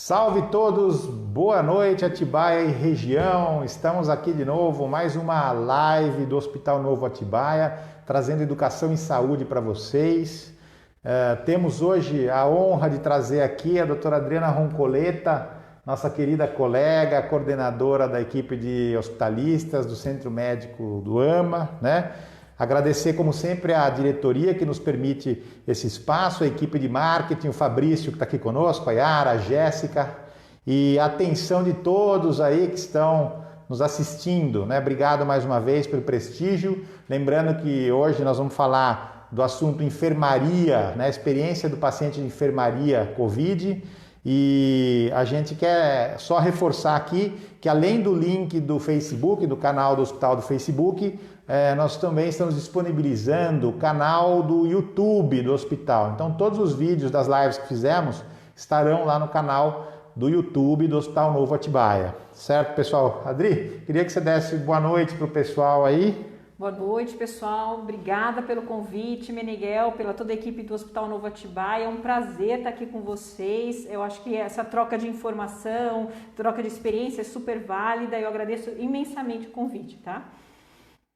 Salve todos, boa noite Atibaia e região, estamos aqui de novo, mais uma live do Hospital Novo Atibaia, trazendo educação e saúde para vocês. Temos hoje a honra de trazer aqui a doutora Adriana Roncoleta, nossa querida colega, coordenadora da equipe de hospitalistas do Centro Médico do AMA, né? Agradecer, como sempre, a diretoria que nos permite esse espaço, a equipe de marketing, o Fabrício que está aqui conosco, a Yara, a Jéssica e a atenção de todos aí que estão nos assistindo, né? Obrigado mais uma vez pelo prestígio. Lembrando que hoje nós vamos falar do assunto enfermaria, né? Experiência do paciente de enfermaria COVID. E a gente quer só reforçar aqui que além do link do Facebook, do canal do Hospital do Facebook, nós também estamos disponibilizando o canal do YouTube do hospital. Então todos os vídeos das lives que fizemos estarão lá no canal do YouTube do Hospital Novo Atibaia. Certo, pessoal? Adri, queria que você desse boa noite para o pessoal aí. Boa noite, pessoal. Obrigada pelo convite, Meneghel, pela toda a equipe do Hospital Novo Atibaia. É um prazer estar aqui com vocês. Eu acho que essa troca de informação, troca de experiência é super válida. Eu agradeço imensamente o convite, tá?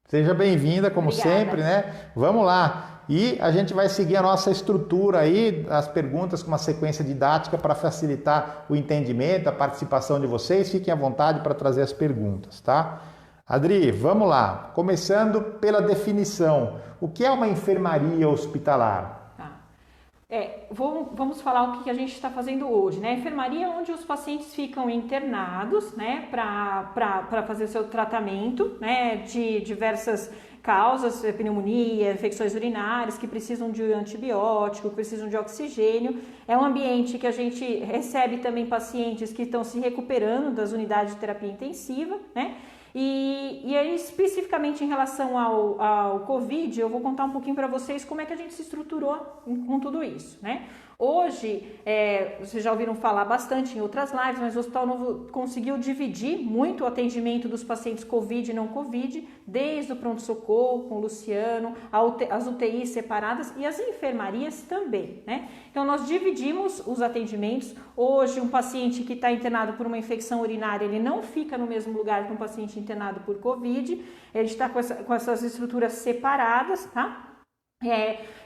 Seja bem-vinda, como Obrigada. sempre, né? Vamos lá. E a gente vai seguir a nossa estrutura aí, as perguntas com uma sequência didática para facilitar o entendimento, a participação de vocês. Fiquem à vontade para trazer as perguntas, tá? Adri, vamos lá. Começando pela definição. O que é uma enfermaria hospitalar? Vamos falar o que a gente está fazendo hoje, né? Enfermaria é onde os pacientes ficam internados, né? Para fazer seu tratamento, né? De diversas causas, pneumonia, infecções urinárias, que precisam de antibiótico, que precisam de oxigênio. É um ambiente que a gente recebe também pacientes que estão se recuperando das unidades de terapia intensiva, né? E aí, especificamente em relação ao Covid, eu vou contar um pouquinho para vocês como é que a gente se estruturou com tudo isso, né? Hoje, vocês já ouviram falar bastante em outras lives, mas o Hospital Novo conseguiu dividir muito o atendimento dos pacientes Covid e não Covid, desde o pronto-socorro com o Luciano, as UTIs separadas e as enfermarias também, né? Então, nós dividimos os atendimentos. Hoje, um paciente que está internado por uma infecção urinária, ele não fica no mesmo lugar que um paciente internado por Covid, ele está com essas estruturas separadas, tá?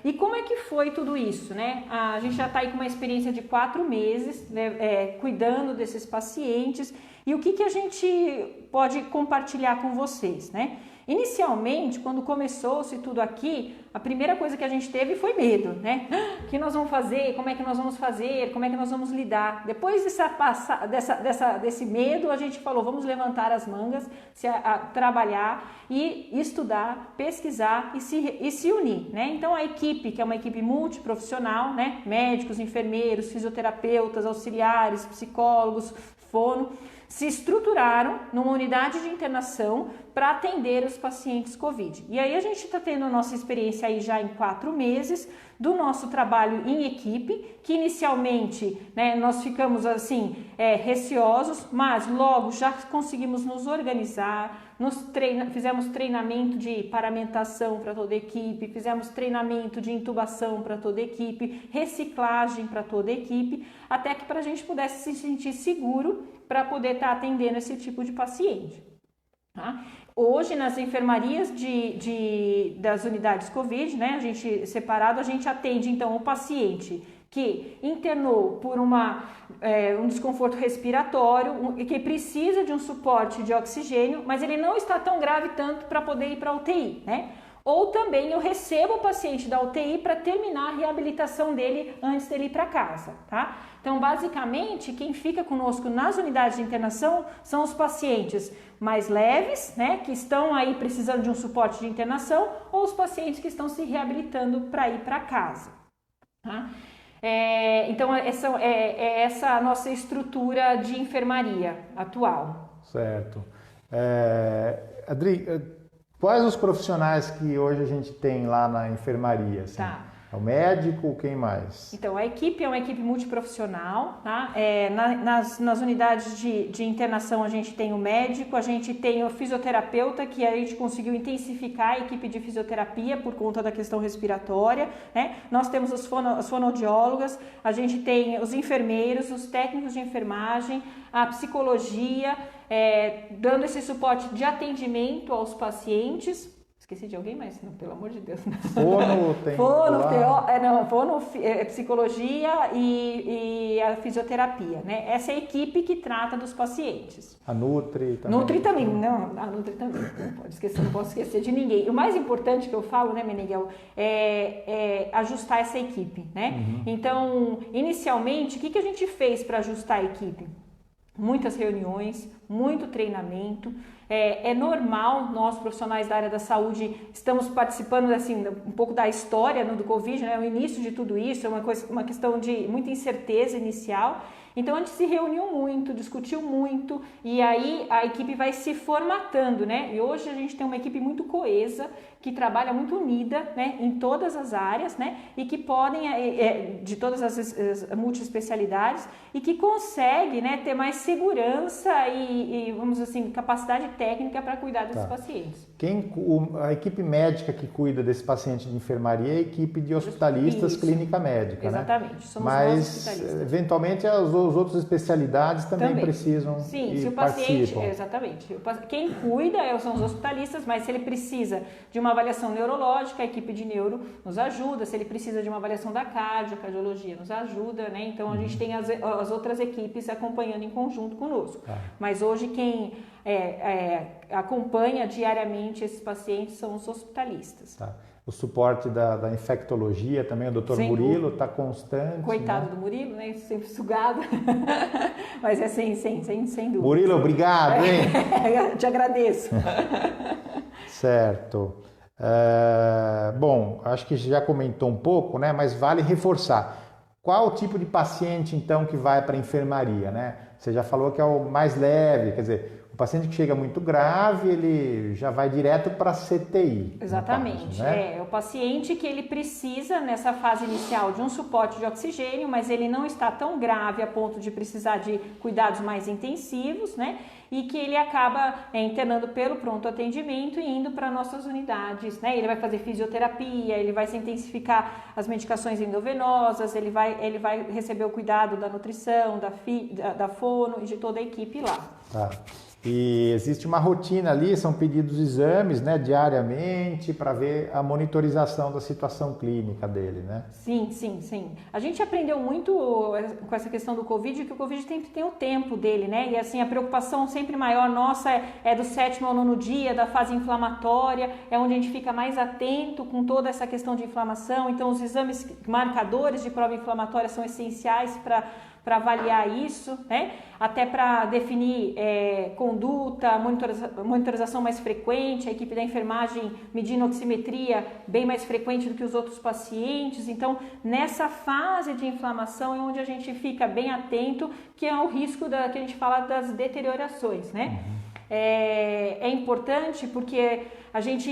E como é que foi tudo isso, né? A gente já está aí com uma experiência de 4 meses, né, cuidando desses pacientes, e o que a gente pode compartilhar com vocês, né? Inicialmente, quando começou-se tudo aqui, a primeira coisa que a gente teve foi medo, né? O que nós vamos fazer? Como é que nós vamos fazer? Como é que nós vamos lidar? Depois desse medo, a gente falou, vamos levantar as mangas, trabalhar e estudar, pesquisar e se unir, né? Então, a equipe, que é uma equipe multiprofissional, né? Médicos, enfermeiros, fisioterapeutas, auxiliares, psicólogos, fono, se estruturaram numa unidade de internação para atender os pacientes Covid. E aí a gente está tendo a nossa experiência aí já em 4 meses do nosso trabalho em equipe, que inicialmente, né, nós ficamos assim receosos, mas logo já conseguimos nos organizar, fizemos treinamento de paramentação para toda a equipe, fizemos treinamento de intubação para toda a equipe, reciclagem para toda a equipe, até que para a gente pudesse se sentir seguro para poder estar atendendo esse tipo de paciente. Tá? Hoje, nas enfermarias das unidades Covid, né, a gente separado, a gente atende então o paciente que internou por um desconforto respiratório e que precisa de um suporte de oxigênio, mas ele não está tão grave tanto para poder ir para a UTI, né? Ou também eu recebo o paciente da UTI para terminar a reabilitação dele antes dele ir para casa, tá? Então, basicamente, quem fica conosco nas unidades de internação são os pacientes mais leves, né, que estão aí precisando de um suporte de internação, ou os pacientes que estão se reabilitando para ir para casa, tá? Então, essa é a nossa estrutura de enfermaria atual. Certo. Adri, quais os profissionais que hoje a gente tem lá na enfermaria? Assim? Tá. É o médico, quem mais? Então, a equipe é uma equipe multiprofissional, tá? Nas unidades de internação a gente tem o médico, a gente tem o fisioterapeuta, que a gente conseguiu intensificar a equipe de fisioterapia por conta da questão respiratória, né? Nós temos as fonoaudiólogas, a gente tem os enfermeiros, os técnicos de enfermagem, a psicologia, dando esse suporte de atendimento aos pacientes. Esqueci de alguém, mas não, pelo amor de Deus. Fono, tem fono, psicologia e a fisioterapia, né? Essa é a equipe que trata dos pacientes. A Nutri também. Nutri também, não, a Nutri também, não posso esquecer de ninguém. O mais importante que eu falo, né, Meneghel, é ajustar essa equipe, né? Então, inicialmente, o que a gente fez para ajustar a equipe? Muitas reuniões, muito treinamento. É normal, nós profissionais da área da saúde estamos participando assim, um pouco da história do Covid, né? O início de tudo isso, é uma questão de muita incerteza inicial. Então a gente se reuniu muito, discutiu muito e aí a equipe vai se formatando, né? E hoje a gente tem uma equipe muito coesa, que trabalha muito unida, né, em todas as áreas, né, e que podem, de todas as multiespecialidades, e que consegue, né, ter mais segurança e, vamos dizer assim, capacidade técnica para cuidar desses pacientes. A equipe médica que cuida desse paciente de enfermaria é a equipe de hospitalistas clínica médica, exatamente, né? Somos nós Mas, hospitalistas. Eventualmente, as outras especialidades também precisam. Sim, e se o paciente, participam. exatamente. Quem cuida são os hospitalistas, mas se ele precisa de uma avaliação neurológica, a equipe de neuro nos ajuda. Se ele precisa de uma avaliação da cardiologia nos ajuda, né? Então a gente tem as outras equipes acompanhando em conjunto conosco. Mas hoje quem acompanha diariamente esses pacientes são os hospitalistas. O suporte da infectologia também, o Dr. Murilo está constante. Coitado, né? Do Murilo, né? Sempre sugado. Mas é sem dúvida. Murilo, obrigado, hein? Te agradeço. Certo. Bom, acho que já comentou um pouco, né? Mas vale reforçar. Qual o tipo de paciente, então, que vai para a enfermaria, né? Você já falou que é o mais leve, quer dizer, o paciente que chega muito grave, ele já vai direto para a CTI. Exatamente. Caso, né? É o paciente que ele precisa, nessa fase inicial, de um suporte de oxigênio, mas ele não está tão grave a ponto de precisar de cuidados mais intensivos, né? E que ele acaba internando pelo pronto atendimento e indo para nossas unidades, né? Ele vai fazer fisioterapia, ele vai se intensificar as medicações endovenosas, ele vai receber o cuidado da nutrição, da fono e de toda a equipe lá. E existe uma rotina ali, são pedidos exames, né, diariamente para ver a monitorização da situação clínica dele, né? Sim. A gente aprendeu muito com essa questão do Covid, que o Covid tem o tempo dele, né? E assim, a preocupação sempre maior nossa é do 7º ao 9º dia, da fase inflamatória, é onde a gente fica mais atento com toda essa questão de inflamação. Então, os exames marcadores de prova inflamatória são essenciais para avaliar isso, né? Até para definir conduta, monitorização mais frequente, a equipe da enfermagem medindo oximetria bem mais frequente do que os outros pacientes. Então, nessa fase de inflamação é onde a gente fica bem atento, que é o risco que a gente fala das deteriorações, né? É importante porque a gente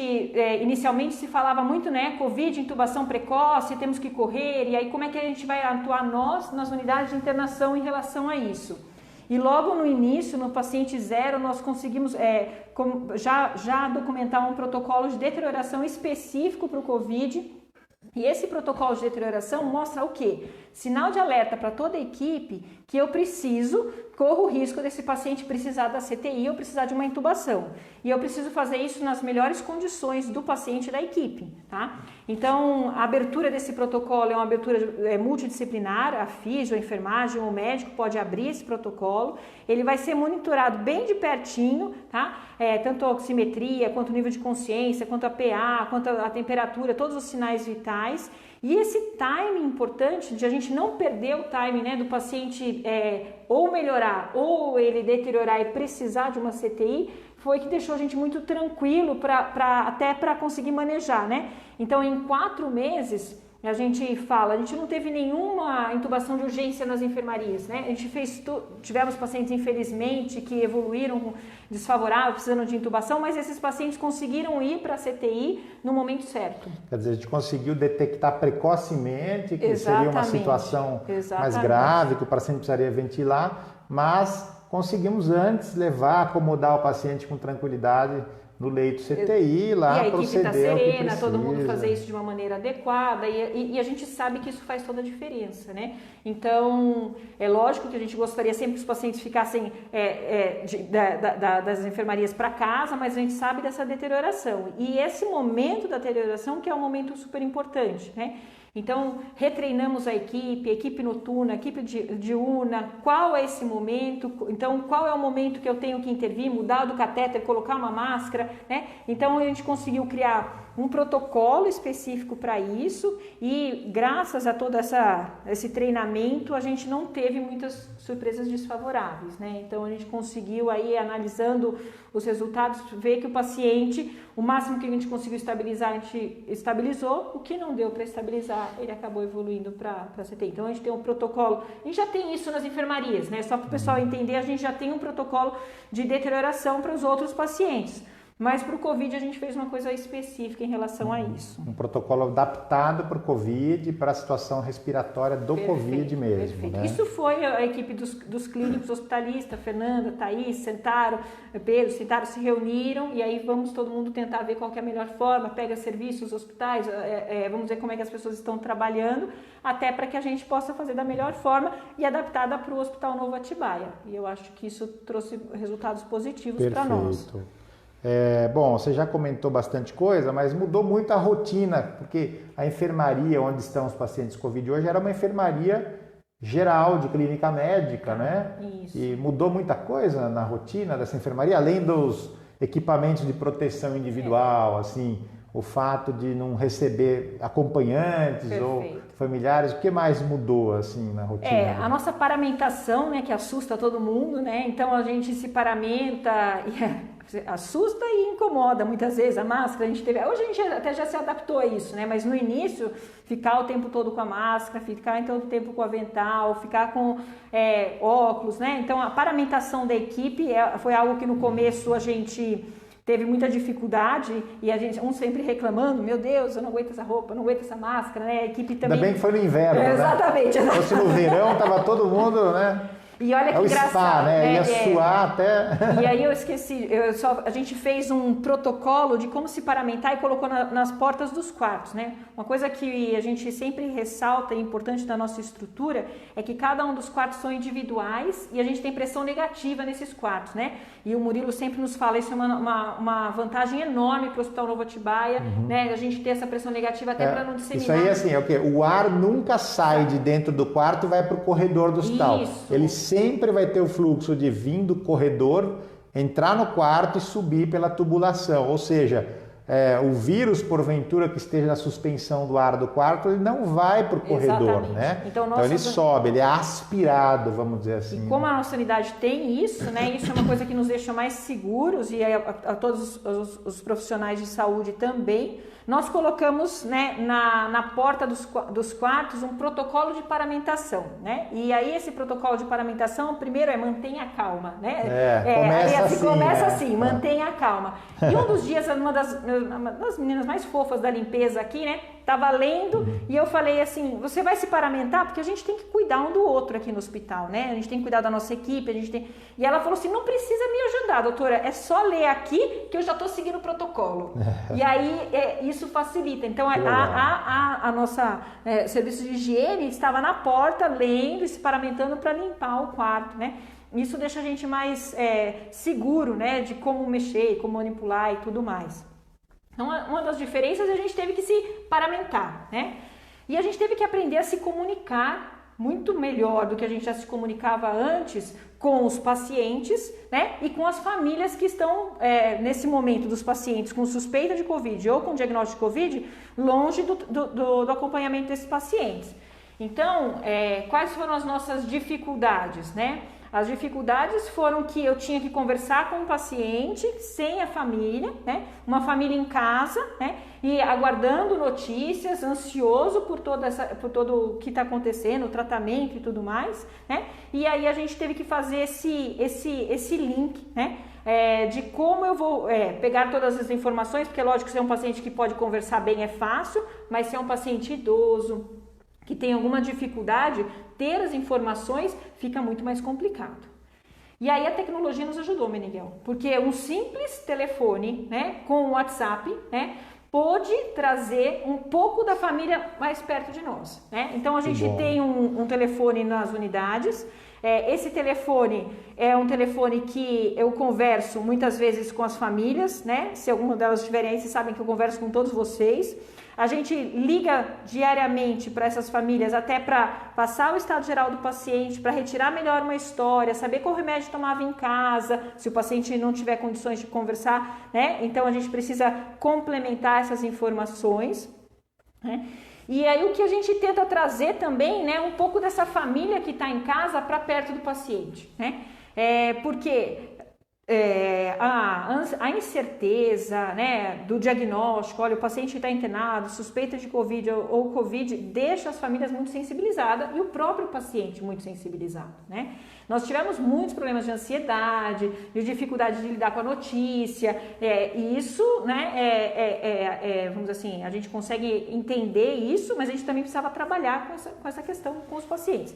inicialmente se falava muito, né, Covid, intubação precoce, temos que correr, e aí como é que a gente vai atuar nós nas unidades de internação em relação a isso? E logo no início, no paciente zero, nós conseguimos já documentar um protocolo de deterioração específico para o Covid. E esse protocolo de deterioração mostra o quê? Sinal de alerta para toda a equipe que eu corro o risco desse paciente precisar da CTI ou precisar de uma intubação. E eu preciso fazer isso nas melhores condições do paciente e da equipe, tá? Então, a abertura desse protocolo é uma abertura multidisciplinar, a físio, a enfermagem, o médico pode abrir esse protocolo, ele vai ser monitorado bem de pertinho, tá? Tanto a oximetria, quanto o nível de consciência, quanto a PA, quanto a temperatura, todos os sinais vitais. E esse timing importante de a gente não perder o timing, né, do paciente ou melhorar ou ele deteriorar e precisar de uma CTI, foi que deixou a gente muito tranquilo até para conseguir manejar, né? Então, em 4 meses, a gente fala, a gente não teve nenhuma intubação de urgência nas enfermarias, né? A gente tivemos pacientes, infelizmente, que evoluíram desfavoráveis, precisando de intubação, mas esses pacientes conseguiram ir para a CTI no momento certo. Quer dizer, a gente conseguiu detectar precocemente que seria uma situação mais grave, que o paciente precisaria ventilar, mas conseguimos antes acomodar o paciente com tranquilidade no leito CTI, lá e a equipe está serena, todo mundo fazer isso de uma maneira adequada e a gente sabe que isso faz toda a diferença, né? Então, é lógico que a gente gostaria sempre que os pacientes ficassem das enfermarias para casa, mas a gente sabe dessa deterioração. E esse momento da deterioração que é um momento super importante, né? Então, retreinamos a equipe noturna, a equipe diurna, qual é esse momento, então qual é o momento que eu tenho que intervir, mudar do catéter, colocar uma máscara, né? Então a gente conseguiu criar um protocolo específico para isso e graças a todo esse treinamento a gente não teve muitas surpresas desfavoráveis, né? Então a gente conseguiu aí, analisando os resultados, ver que o paciente, o máximo que a gente conseguiu estabilizar, a gente estabilizou, o que não deu para estabilizar, ele acabou evoluindo para a CTI. Então a gente tem um protocolo, a gente já tem isso nas enfermarias, né? Só para o pessoal entender, a gente já tem um protocolo de deterioração para os outros pacientes. Mas para o Covid a gente fez uma coisa específica em relação a isso. Um protocolo adaptado para o Covid, para a situação respiratória do Covid mesmo. Perfeito. Né? Isso foi a equipe dos clínicos hospitalistas, Fernanda, Thaís, sentaram, Pedro, se reuniram e aí vamos todo mundo tentar ver qual que é a melhor forma, pega serviços, hospitais, vamos ver como é que as pessoas estão trabalhando, até para que a gente possa fazer da melhor forma e adaptada para o Hospital Novo Atibaia. E eu acho que isso trouxe resultados positivos para nós. Bom, você já comentou bastante coisa, mas mudou muito a rotina, porque a enfermaria onde estão os pacientes Covid hoje era uma enfermaria geral, de clínica médica, né? Isso. E mudou muita coisa na rotina dessa enfermaria, além dos equipamentos de proteção individual, assim, o fato de não receber acompanhantes ou familiares, o que mais mudou assim na rotina? A nossa paramentação, né, que assusta todo mundo, né? Então a gente se paramenta e assusta e incomoda muitas vezes a máscara. Hoje a gente até já se adaptou a isso, né? Mas no início, ficar o tempo todo com a máscara, ficar todo o tempo com o avental, ficar com óculos, né? Então a paramentação da equipe foi algo que no começo a gente teve muita dificuldade e a gente, sempre reclamando, meu Deus, eu não aguento essa roupa, eu não aguento essa máscara, né? A equipe também... Ainda bem que foi no inverno, Exatamente. Né? Se no verão tava todo mundo, né? E olha que engraçado. Spa, né? Ia suar até... E aí eu esqueci, a gente fez um protocolo de como se paramentar e colocou nas portas dos quartos, né? Uma coisa que a gente sempre ressalta, é importante da nossa estrutura, é que cada um dos quartos são individuais e a gente tem pressão negativa nesses quartos, né? E o Murilo sempre nos fala, isso é uma vantagem enorme para o Hospital Novo Atibaia, né? A gente ter essa pressão negativa até para não disseminar. Isso aí assim, é o quê? O ar nunca sai de dentro do quarto e vai para o corredor do hospital. Isso. Ele sempre vai ter o fluxo de vir do corredor, entrar no quarto e subir pela tubulação, ou seja, o vírus, porventura, que esteja na suspensão do ar do quarto, ele não vai para o corredor, né? Então ele sobe, ele é aspirado, vamos dizer assim. E como a nossa unidade tem isso, né? Isso é uma coisa que nos deixa mais seguros e a todos os profissionais de saúde também. Nós colocamos, né, na porta dos quartos um protocolo de paramentação, né? E aí esse protocolo de paramentação, primeiro mantenha a calma, né? Começa assim, mantenha a calma. E um dos dias, uma das meninas mais fofas da limpeza aqui, né, tava lendo e eu falei assim, você vai se paramentar? Porque a gente tem que cuidar um do outro aqui no hospital, né? A gente tem que cuidar da nossa equipe, E ela falou assim, não precisa me ajudar, doutora, é só ler aqui que eu já tô seguindo o protocolo. E aí, isso facilita. Então, a nossa serviço de higiene estava na porta, lendo e se paramentando para limpar o quarto, né? Isso deixa a gente mais seguro, né? De como mexer, como manipular e tudo mais. Então, uma das diferenças é a gente teve que se paramentar, né? E a gente teve que aprender a se comunicar muito melhor do que a gente já se comunicava antes com os pacientes, né? E com as famílias que estão, nesse momento, dos pacientes com suspeita de Covid ou com diagnóstico de Covid, longe do acompanhamento desses pacientes. Então, quais foram as nossas dificuldades, né? As dificuldades foram que eu tinha que conversar com o paciente sem a família, né? Uma família em casa, né? E aguardando notícias, ansioso por todo o que está acontecendo, o tratamento e tudo mais, né? E aí a gente teve que fazer esse link, né? De como eu vou pegar todas as informações, porque lógico que se é um paciente que pode conversar bem é fácil, mas se é um paciente idoso, que tem alguma dificuldade, ter as informações fica muito mais complicado. E aí a tecnologia nos ajudou, Meniguel, porque um simples telefone, né, com o WhatsApp, né, pôde trazer um pouco da família mais perto de nós, né? Então a gente tem um telefone nas unidades. Esse telefone é um telefone que eu converso muitas vezes com as famílias, né? Se alguma delas estiverem aí, vocês sabem que eu converso com todos vocês. A gente liga diariamente para essas famílias até para passar o estado geral do paciente, para retirar melhor uma história, saber qual remédio tomava em casa, se o paciente não tiver condições de conversar, né? Então a gente precisa complementar essas informações, né? E aí o que a gente tenta trazer também, né, um pouco dessa família que está em casa para perto do paciente, né? Porque a incerteza, né, do diagnóstico, olha, o paciente está internado, suspeita de Covid ou Covid, deixa as famílias muito sensibilizadas e o próprio paciente muito sensibilizado, né? Nós tivemos muitos problemas de ansiedade, de dificuldade de lidar com a notícia, e isso, né, vamos dizer assim, a gente consegue entender isso, mas a gente também precisava trabalhar com essa questão com os pacientes.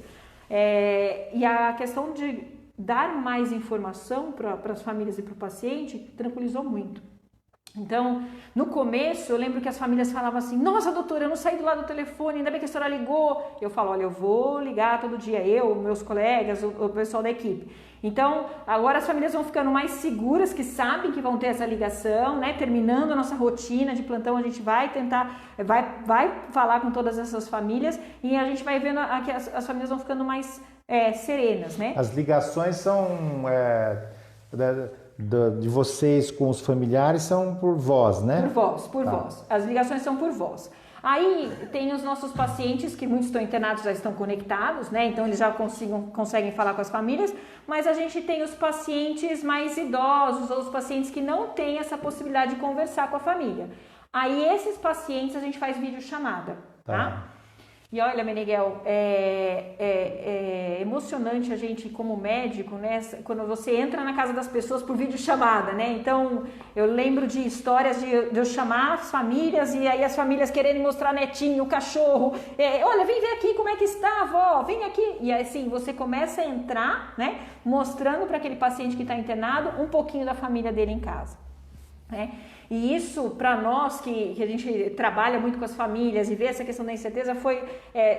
E a questão de dar mais informação para as famílias e para o paciente tranquilizou muito. Então, no começo, eu lembro que as famílias falavam assim: nossa, doutora, eu não saí do lado do telefone, ainda bem que a senhora ligou. Eu falo: olha, eu vou ligar todo dia, meus colegas, o pessoal da equipe. Então, agora as famílias vão ficando mais seguras, que sabem que vão ter essa ligação, né? Terminando a nossa rotina de plantão, a gente vai tentar, vai falar com todas essas famílias e a gente vai vendo que as famílias vão ficando mais serenas, né? As ligações são de vocês com os familiares são por voz, né? Por voz. As ligações são por voz. Aí tem os nossos pacientes, que muitos estão internados, já estão conectados, né? Então eles já conseguem falar com as famílias, mas a gente tem os pacientes mais idosos ou os pacientes que não têm essa possibilidade de conversar com a família. Aí esses pacientes a gente faz videochamada, tá? E olha, Meniguel, é emocionante a gente como médico, né? Quando você entra na casa das pessoas por videochamada, né? Então, eu lembro de histórias de eu chamar as famílias e aí as famílias querendo mostrar netinho, o cachorro. Olha, vem ver aqui como é que está, avó, vem aqui. E assim, você começa a entrar, né? Mostrando para aquele paciente que está internado um pouquinho da família dele em casa, né? E isso, para nós que a gente trabalha muito com as famílias e vê essa questão da incerteza, foi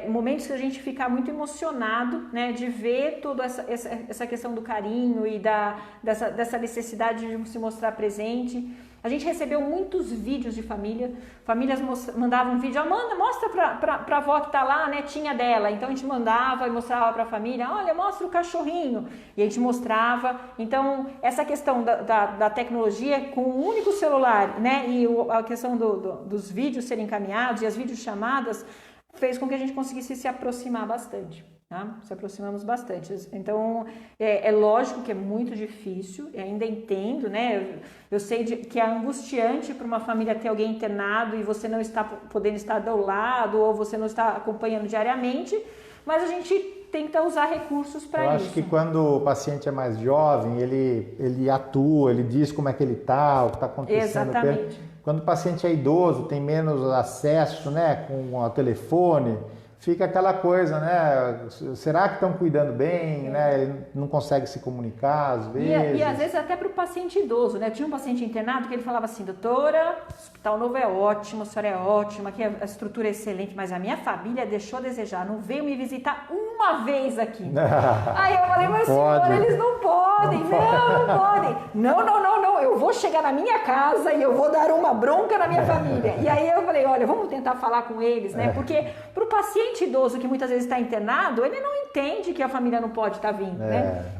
momentos que a gente fica muito emocionado, né, de ver toda essa questão do carinho e dessa necessidade de se mostrar presente. A gente recebeu muitos vídeos de famílias mandavam um vídeo, mostra para a avó que está lá, a netinha dela. Então a gente mandava e mostrava para a família, olha, mostra o cachorrinho. E a gente mostrava. Então essa questão da tecnologia com um único celular, né, e a questão dos vídeos serem encaminhados e as videochamadas fez com que a gente conseguisse se aproximar bastante. Tá? Se aproximamos bastante. Então, é lógico que é muito difícil, ainda entendo, né? Eu sei que é angustiante para uma família ter alguém internado e você não está podendo estar do lado ou você não está acompanhando diariamente, mas a gente tenta usar recursos para isso. Eu acho que quando o paciente é mais jovem, ele atua, ele diz como é que ele está, o que está acontecendo. Exatamente. Quando o paciente é idoso, tem menos acesso, né, com o telefone, fica aquela coisa, né? Será que estão cuidando bem, né? Ele não consegue se comunicar às vezes. E às vezes até para o paciente idoso, né? Eu tinha um paciente internado que ele falava assim: doutora, o Hospital Novo é ótimo, a senhora é ótima, aqui a estrutura é excelente, mas a minha família deixou a desejar, não veio me visitar uma vez aqui. Aí eu falei, mas senhora, eles não podem, não podem. Não, eu vou chegar na minha casa e eu vou dar uma bronca na minha família. E aí eu falei, olha, vamos tentar falar com eles, né? Porque para o paciente idoso que muitas vezes está internado, ele não entende que a família não pode estar vindo, né?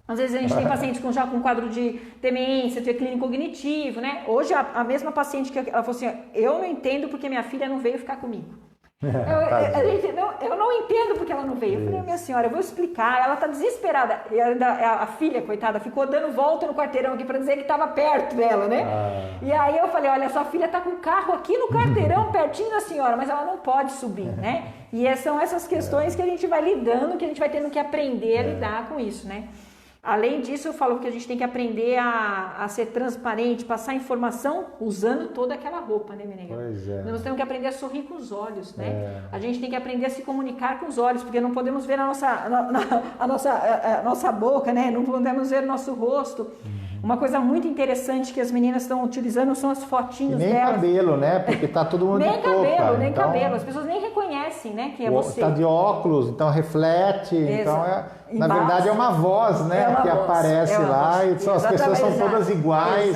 Às vezes a gente tem pacientes já com quadro de demência, de declínio cognitivo, né? Hoje a mesma paciente que ela falou assim, eu não entendo porque minha filha não veio ficar comigo. Eu não entendo porque ela não veio. Eu falei, minha senhora, eu vou explicar. Ela tá desesperada. E a filha, coitada, ficou dando volta no quarteirão aqui para dizer que estava perto dela, né? E aí eu falei, olha, sua filha tá com o carro aqui no quarteirão, pertinho da senhora, mas ela não pode subir, né? E são essas questões que a gente vai lidando, que a gente vai tendo que aprender a lidar com isso, né? Além disso, eu falo que a gente tem que aprender a ser transparente, passar informação usando toda aquela roupa, né, Meneghel? Pois é. Nós temos que aprender a sorrir com os olhos, né? A gente tem que aprender a se comunicar com os olhos, porque não podemos ver a nossa boca, né? Não podemos ver o nosso rosto. Uma coisa muito interessante que as meninas estão utilizando são as fotinhos nem delas. Cabelo, né? Porque tá todo mundo nem de touca. Nem então, cabelo. As pessoas nem reconhecem, né? Que é você. Tá de óculos, então reflete. Então, na verdade, é uma voz, né? Que voz, aparece lá e as pessoas são todas iguais.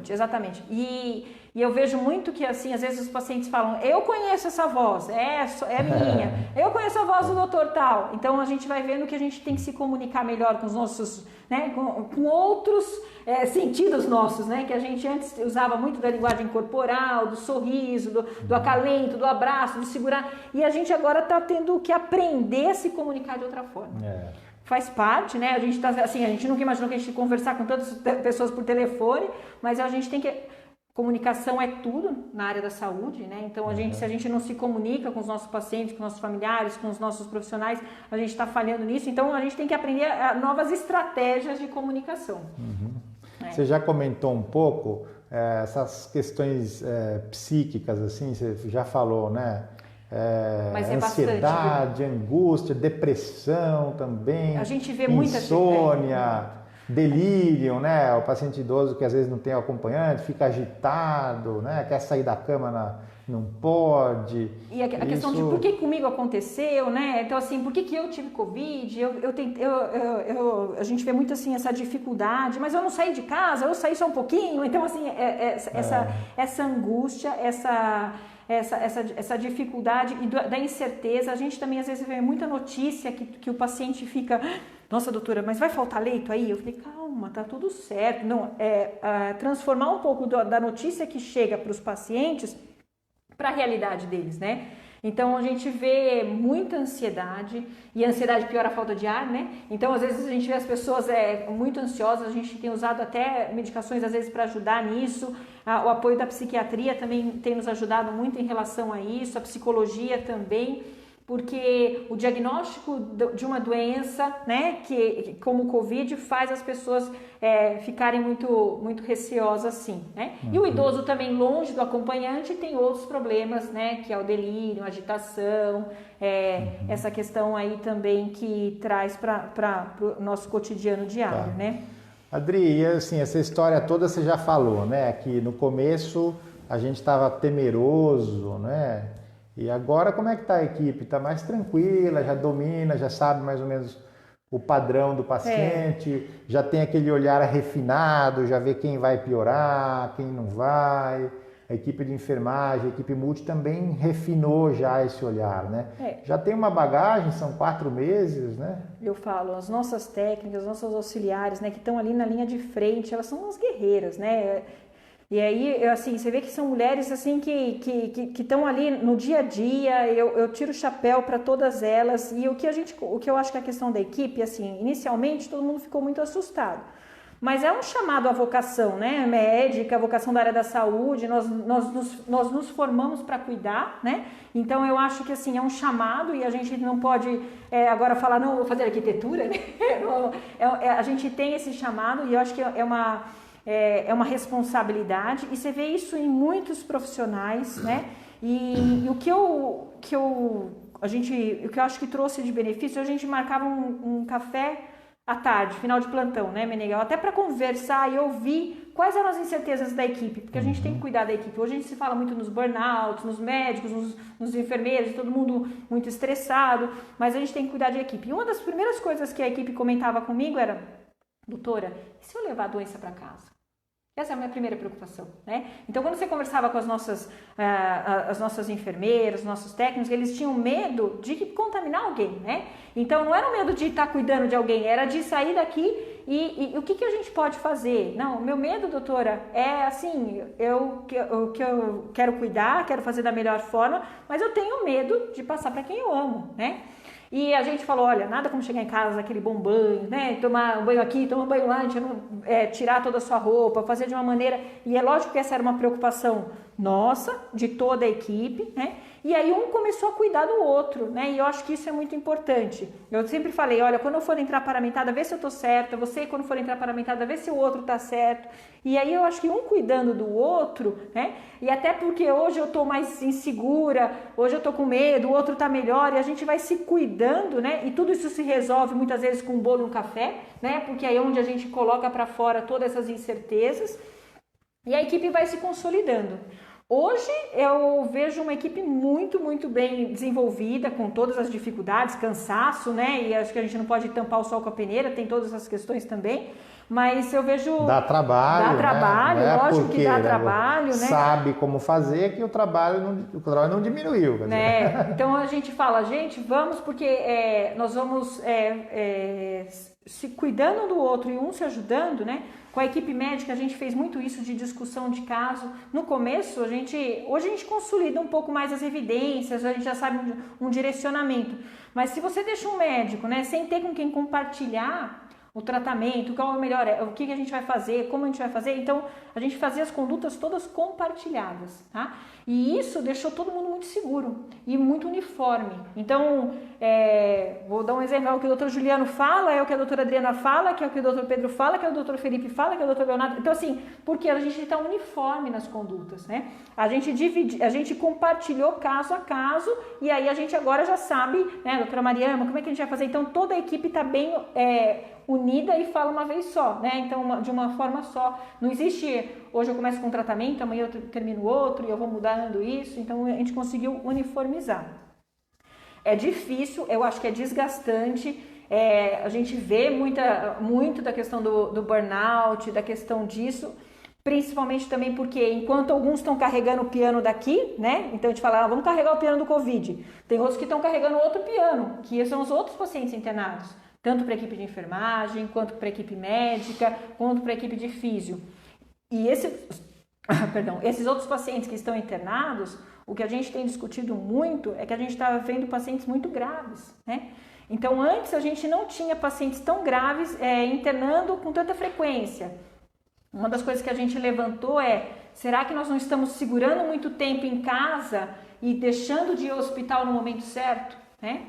Exatamente. E eu vejo muito que, assim, às vezes os pacientes falam, eu conheço essa voz, é minha, eu conheço a voz do doutor tal. Então, a gente vai vendo que a gente tem que se comunicar melhor com os nossos, né, com outros sentidos nossos, né, que a gente antes usava muito da linguagem corporal, do sorriso, do acalento, do abraço, de segurar. E a gente agora está tendo que aprender a se comunicar de outra forma. Faz parte, né? A gente nunca imaginou que a gente ia conversar com tantas pessoas por telefone, mas a gente tem que... Comunicação é tudo na área da saúde, né? Então, se a gente não se comunica com os nossos pacientes, com os nossos familiares, com os nossos profissionais, a gente está falhando nisso. Então, a gente tem que aprender novas estratégias de comunicação. Você já comentou um pouco essas questões psíquicas, assim, você já falou, né? Ansiedade, angústia, depressão também, a gente vê insônia, delírio, né? O paciente idoso que às vezes não tem o acompanhante, fica agitado, né? Quer sair da cama, não pode. E a questão de por que comigo aconteceu, né? Então, assim, por que eu tive Covid? A gente vê muito, assim, essa dificuldade, mas eu não saí de casa, eu saí só um pouquinho. Então, assim, essa angústia, essa dificuldade e da incerteza. A gente também às vezes vê muita notícia que o paciente fica, nossa doutora, mas vai faltar leito aí? Eu falei, calma, tá tudo certo. Não, transformar um pouco da notícia que chega para os pacientes para a realidade deles, né? Então a gente vê muita ansiedade, e a ansiedade piora a falta de ar, né? Então às vezes a gente vê as pessoas muito ansiosas, a gente tem usado até medicações às vezes para ajudar nisso. O apoio da psiquiatria também tem nos ajudado muito em relação a isso, a psicologia também, porque o diagnóstico de uma doença, né, que como o Covid, faz as pessoas ficarem muito receosas, assim, né? E o idoso também, longe do acompanhante, tem outros problemas, né, que é o delírio, a agitação, essa questão aí também que traz para o nosso cotidiano diário, né? Adri, e assim, essa história toda você já falou, né, que no começo a gente estava temeroso, né? E agora como é que está a equipe? Está mais tranquila, já domina, já sabe mais ou menos o padrão do paciente, já tem aquele olhar refinado, já vê quem vai piorar, quem não vai. A equipe de enfermagem, a equipe multi também refinou já esse olhar, né? Já tem uma bagagem, são 4 meses, né? Eu falo, as nossas técnicas, as nossas auxiliares, né, que estão ali na linha de frente, elas são as guerreiras, né? E aí, assim, você vê que são mulheres assim que estão ali no dia a dia. Eu tiro o chapéu para todas elas. E o que eu acho que é a questão da equipe, assim, inicialmente todo mundo ficou muito assustado. Mas é um chamado à vocação, né? Médica, a vocação da área da saúde. Nós nos formamos para cuidar, né? Então eu acho que assim é um chamado e a gente não pode agora falar, não, vou fazer arquitetura, né? A gente tem esse chamado e eu acho que é uma responsabilidade, e você vê isso em muitos profissionais, né? E o que eu acho que trouxe de benefício, a gente marcava um café à tarde, final de plantão, né, Meneghel? Até para conversar e ouvir quais eram as incertezas da equipe, porque a gente tem que cuidar da equipe. Hoje a gente se fala muito nos burnouts, nos médicos, nos enfermeiros, todo mundo muito estressado, mas a gente tem que cuidar da equipe. E uma das primeiras coisas que a equipe comentava comigo era, doutora, e se eu levar a doença para casa? Essa é a minha primeira preocupação, né? Então, quando você conversava com as nossas enfermeiras, os nossos técnicos, eles tinham medo de contaminar alguém, né? Então, não era o medo de estar cuidando de alguém, era de sair daqui E o que a gente pode fazer? Não, meu medo, doutora, é assim, eu quero cuidar, quero fazer da melhor forma, mas eu tenho medo de passar para quem eu amo, né? E a gente falou, olha, nada como chegar em casa, aquele bom banho, né? Tomar um banho aqui, tomar um banho lá, tirar toda a sua roupa, fazer de uma maneira... E é lógico que essa era uma preocupação nossa, de toda a equipe, né? E aí um começou a cuidar do outro, né? E eu acho que isso é muito importante. Eu sempre falei, olha, quando eu for entrar paramentada, vê se eu tô certa. Você, quando for entrar paramentada, vê se o outro tá certo. E aí eu acho que um cuidando do outro, né? E até porque hoje eu tô mais insegura, hoje eu tô com medo, o outro tá melhor, e a gente vai se cuidando, né? E tudo isso se resolve muitas vezes com um bolo e um café, né? Porque aí é onde a gente coloca para fora todas essas incertezas. E a equipe vai se consolidando. Hoje eu vejo uma equipe muito, muito bem desenvolvida, com todas as dificuldades, cansaço, né? E acho que a gente não pode tampar o sol com a peneira, tem todas essas questões também. Mas eu vejo... Dá trabalho, dá trabalho, né? lógico que dá trabalho, né? Sabe como fazer, que o trabalho não diminuiu. Quer dizer. Então a gente fala, gente, vamos, porque nós vamos se cuidando um do outro e um se ajudando, né? Com a equipe médica a gente fez muito isso de discussão de caso. No começo, hoje a gente consolida um pouco mais as evidências, a gente já sabe um direcionamento. Mas se você deixa um médico, né, sem ter com quem compartilhar o tratamento, qual é o melhor, o que a gente vai fazer, como a gente vai fazer, então a gente fazia as condutas todas compartilhadas, tá? E isso deixou todo mundo muito seguro e muito uniforme. Então, vou dar um exemplo, é o que o Dr. Juliano fala, é o que a doutora Adriana fala, que é o que o Dr. Pedro fala, que é o Dr. Felipe fala, que é o Dr. Leonardo. Então, assim, porque a gente está uniforme nas condutas, né? A gente compartilhou caso a caso e aí a gente agora já sabe, né, doutora Mariana, como é que a gente vai fazer? Então, toda a equipe está bem unida e fala uma vez só, né? Então, de uma forma só. Não existe, hoje eu começo com um tratamento, amanhã eu termino outro e eu vou mudando isso. Então, a gente conseguiu uniformizar. É difícil, eu acho que é desgastante. A gente vê muito da questão do burnout, da questão disso, principalmente também porque enquanto alguns estão carregando o piano daqui, né? Então a gente fala, vamos carregar o piano do Covid. Tem outros que estão carregando outro piano, que são os outros pacientes internados, tanto para a equipe de enfermagem, quanto para a equipe médica, quanto para a equipe de físio. E esses outros pacientes que estão internados, o que a gente tem discutido muito é que a gente está vendo pacientes muito graves, né? Então, antes a gente não tinha pacientes tão graves internando com tanta frequência. Uma das coisas que a gente levantou será que nós não estamos segurando muito tempo em casa e deixando de ir ao hospital no momento certo, né?